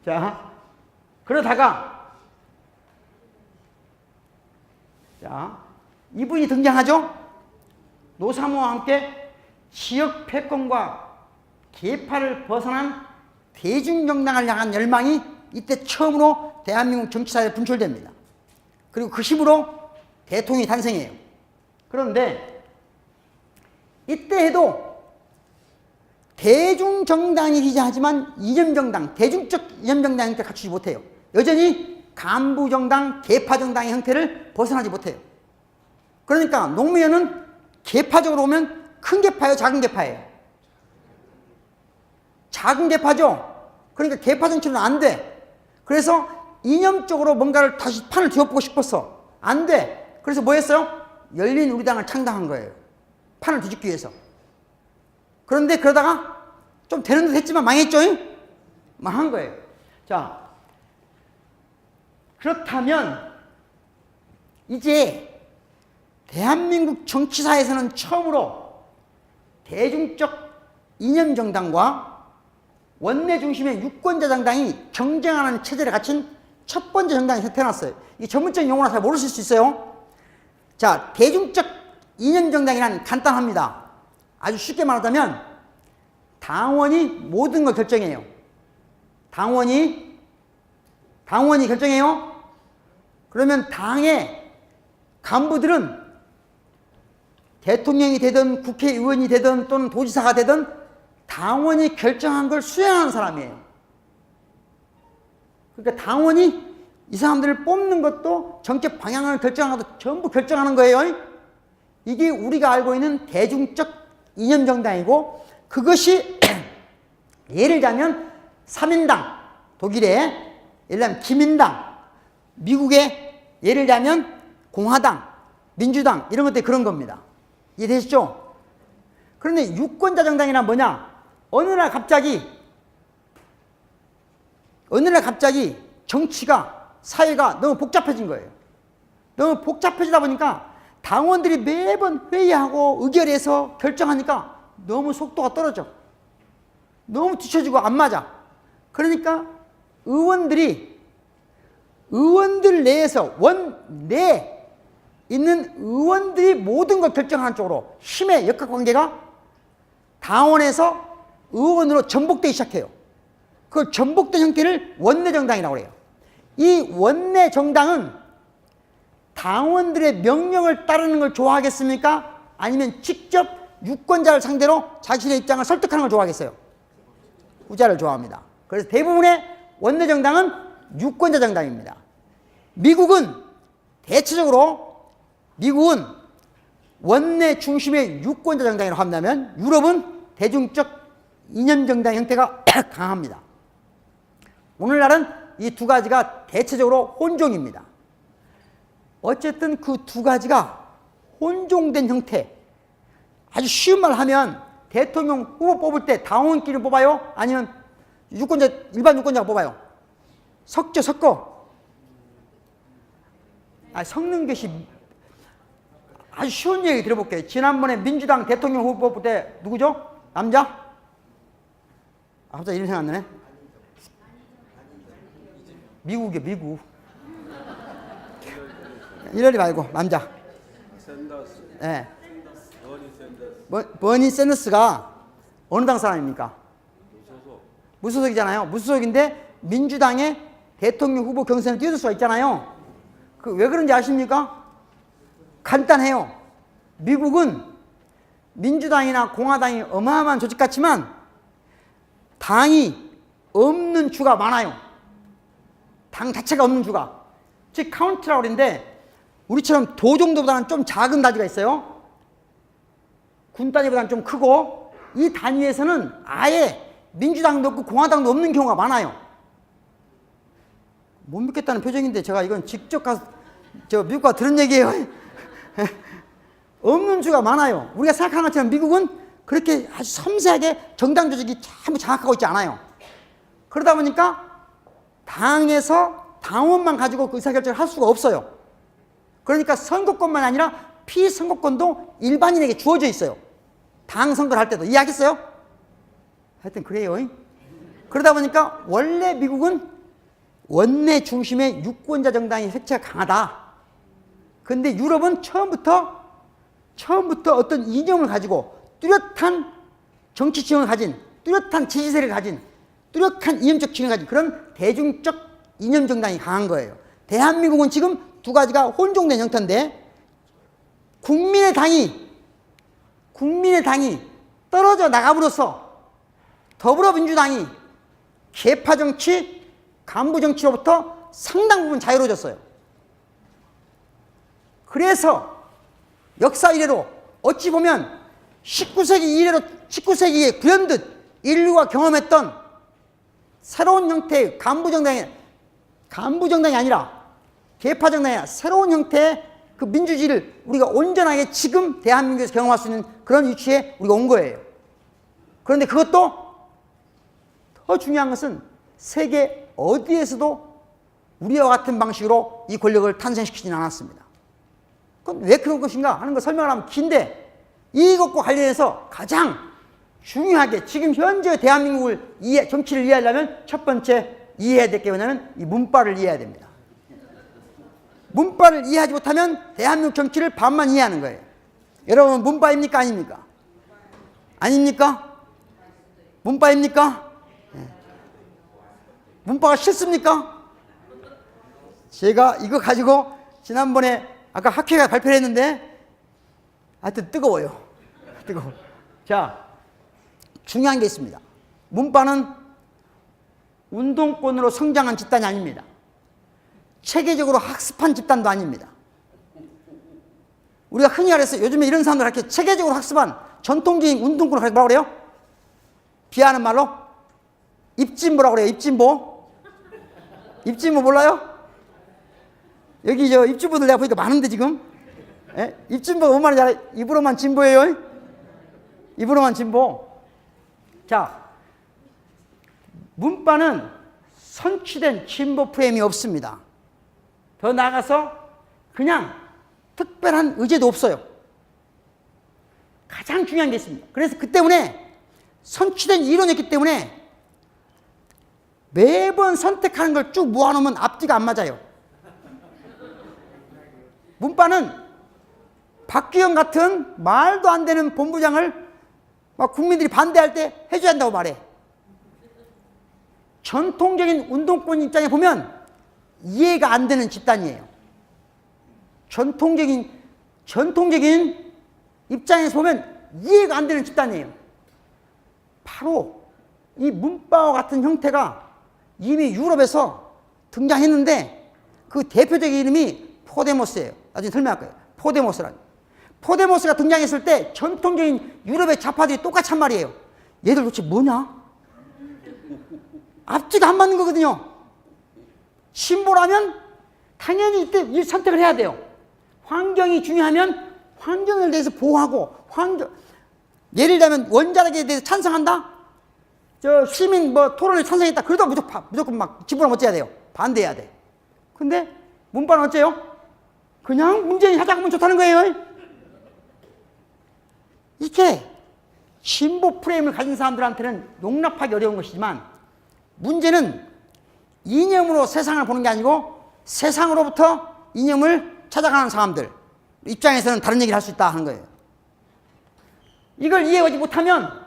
자, 그러다가 자, 이분이 등장하죠. 노사모와 함께 지역 패권과 계파를 벗어난 대중정당을 향한 열망이 이때 처음으로 대한민국 정치사회에 분출됩니다. 그리고 그 힘으로 대통령이 탄생해요. 그런데 이때에도 대중정당이기자 하지만 이념정당, 대중적 이념정당 형태를 갖추지 못해요. 여전히 간부정당, 계파정당의 형태를 벗어나지 못해요. 그러니까 노무현은 계파적으로 오면 큰 계파예요, 작은 계파예요? 작은 계파죠. 그러니까 계파 정치는 안 돼. 그래서 이념적으로 뭔가를 다시 판을 뒤엎고 싶었어. 안 돼. 그래서 뭐 했어요? 열린우리당을 창당한 거예요. 판을 뒤집기 위해서. 그런데 그러다가 좀 되는 듯 했지만 망했죠? 망한 거예요. 자, 그렇다면 이제 대한민국 정치사에서는 처음으로 대중적 이념정당과 원내 중심의 유권자 정당이 경쟁하는 체제를 갖춘 첫 번째 정당이 태어났어요. 이 전문적인 용어라 잘 모르실 수 있어요. 자, 대중적 이념정당이란 간단합니다. 아주 쉽게 말하자면 당원이 모든 걸 결정해요. 당원이 결정해요. 그러면 당의 간부들은 대통령이 되든 국회의원이 되든 또는 도지사가 되든 당원이 결정한 걸 수행하는 사람이에요. 그러니까 당원이 이 사람들을 뽑는 것도 정책 방향을 결정하는 것도 전부 결정하는 거예요. 이게 우리가 알고 있는 대중적 이념정당이고, 그것이 예를 들자면 3인당, 독일의 예를 들면 기민당, 미국의 예를 들자면 공화당, 민주당, 이런 것들이 그런 겁니다. 이해되시죠? 그런데 유권자 정당이란 뭐냐? 어느 날 갑자기 정치가, 사회가 너무 복잡해진 거예요. 너무 복잡해지다 보니까 당원들이 매번 회의하고 의결해서 결정하니까 너무 속도가 떨어져. 너무 뒤처지고 안 맞아. 그러니까 의원들 내에서 원내 있는 의원들이 모든 걸 결정하는 쪽으로 힘의 역학관계가 당원에서 의원으로 전복되기 시작해요. 그 전복된 형태를 원내정당이라고 해요. 이 원내정당은 당원들의 명령을 따르는 걸 좋아하겠습니까? 아니면 직접 유권자를 상대로 자신의 입장을 설득하는 걸 좋아하겠어요? 후자를 좋아합니다. 그래서 대부분의 원내정당은 유권자 정당입니다. 미국은 대체적으로 원내 중심의 유권자 정당이라고 한다면, 유럽은 대중적 이념정당 형태가 강합니다. 오늘날은 이 두 가지가 대체적으로 혼종입니다. 어쨌든 그 두 가지가 혼종된 형태, 아주 쉬운 말 하면 대통령 후보 뽑을 때 당원끼리 뽑아요? 아니면 일반 유권자가 뽑아요? 섞어. 섞는 것이 아주 쉬운 얘기 들어볼게요. 지난번에 민주당 대통령 후보 뽑을 때 누구죠? 남자? 갑자기 이런 생각 안 나네. 미국이요, 미국. 이러지 말고 남자. 네. 버니 샌더스가 어느 당 사람입니까? 무소속이잖아요. 무소속인데 민주당의 대통령 후보 경선에 뛰어들 수가 있잖아요. 왜 그런지 아십니까? 간단해요. 미국은 민주당이나 공화당이 어마어마한 조직 같지만 당이 없는 주가 많아요. 당 자체가 없는 주가. 즉 카운티라고 그러는데 우리처럼 도 정도보다는 좀 작은 단위가 있어요. 군 단위보다는 좀 크고, 이 단위에서는 아예 민주당도 없고 공화당도 없는 경우가 많아요. 못 믿겠다는 표정인데 제가 이건 직접 가서 미국 가서 들은 얘기예요. 없는 주가 많아요. 우리가 생각하는 것처럼 미국은 그렇게 아주 섬세하게 정당 조직이 전부 장악하고 있지 않아요. 그러다 보니까 당에서 당원만 가지고 그 의사결정을 할 수가 없어요. 그러니까 선거권만 아니라 피선거권도 일반인에게 주어져 있어요. 당 선거를 할 때도. 이해하겠어요? 하여튼 그래요. 그러다 보니까 원래 미국은 원내 중심의 유권자 정당의 색채가 강하다. 그런데 유럽은 처음부터 어떤 이념을 가지고 뚜렷한 정치 지형을 가진, 뚜렷한 지지세를 가진, 뚜렷한 이념적 지형을 가진 그런 대중적 이념 정당이 강한 거예요. 대한민국은 지금 두 가지가 혼종된 형태인데, 국민의 당이 떨어져 나감으로써 더불어민주당이 계파 정치, 간부 정치로부터 상당 부분 자유로워졌어요. 그래서 역사 이래로 어찌 보면 19세기에 불현듯 인류가 경험했던 새로운 형태의 간부 정당이 아니라 계파 정당이 아니라 새로운 형태의 그 민주주의를 우리가 온전하게 지금 대한민국에서 경험할 수 있는 그런 위치에 우리가 온 거예요. 그런데 그것도 더 중요한 것은 세계 어디에서도 우리와 같은 방식으로 이 권력을 탄생시키지는 않았습니다. 그건 왜 그런 것인가 하는 걸 설명을 하면 긴데, 이것과 관련해서 가장 중요하게 지금 현재 대한민국을 정치를 이해하려면 첫 번째 이해해야 될 게 뭐냐면 이 문파를 이해해야 됩니다. 문파를 이해하지 못하면 대한민국 정치를 반만 이해하는 거예요. 여러분 문파입니까 아닙니까? 아닙니까? 문파입니까? 네. 문파가 싫습니까? 제가 이거 가지고 지난번에 아까 학회가 발표를 했는데 하여튼 뜨거워요. 뜨거워. 자, 중요한 게 있습니다. 문파는 운동권으로 성장한 집단이 아닙니다. 체계적으로 학습한 집단도 아닙니다. 우리가 흔히 말해서 요즘에 이런 사람들 이렇게 체계적으로 학습한 전통적인 운동권을 뭐라고 그래요? 비하하는 말로 입진보라고 그래요. 입진보. 입진보 몰라요? 여기 저 입진보들 내가 보니까 많은데 지금. 예? 입진보가 뭔 말인지 알아요? 입으로만 진보예요. 입으로만 진보. 자, 문파는 선취된 진보 프레임이 없습니다. 더 나아가서 그냥 특별한 의제도 없어요. 가장 중요한 게 있습니다. 그래서 그 때문에 선취된 이론이었기 때문에 매번 선택하는 걸 쭉 모아놓으면 앞뒤가 안 맞아요. 문파는 박규영 같은 말도 안 되는 본부장을 막 국민들이 반대할 때 해줘야 한다고 말해. 전통적인 운동권 입장에 보면 이해가 안 되는 집단이에요. 전통적인 입장에서 보면 이해가 안 되는 집단이에요. 바로 이 문파와 같은 형태가 이미 유럽에서 등장했는데 그 대표적인 이름이 포데모스예요. 나중에 설명할 거예요. 포데모스가 등장했을 때 전통적인 유럽의 좌파들이 똑같이 한 말이에요. 얘들 도대체 뭐냐? 앞뒤가 안 맞는 거거든요. 신보라면 당연히 이때 이 선택을 해야 돼요. 환경이 중요하면 환경에 대해서 보호하고, 예를 들면 원자력에 대해서 찬성한다? 저 시민 토론을 찬성했다? 그래도 무조건 막 집으로 못 째야 돼요. 반대해야 돼. 근데 문파는 어째요? 그냥 문재인이 하자고 하면 좋다는 거예요. 이렇게 진보 프레임을 가진 사람들한테는 용납하기 어려운 것이지만, 문제는 이념으로 세상을 보는 게 아니고 세상으로부터 이념을 찾아가는 사람들 입장에서는 다른 얘기를 할 수 있다 하는 거예요. 이걸 이해하지 못하면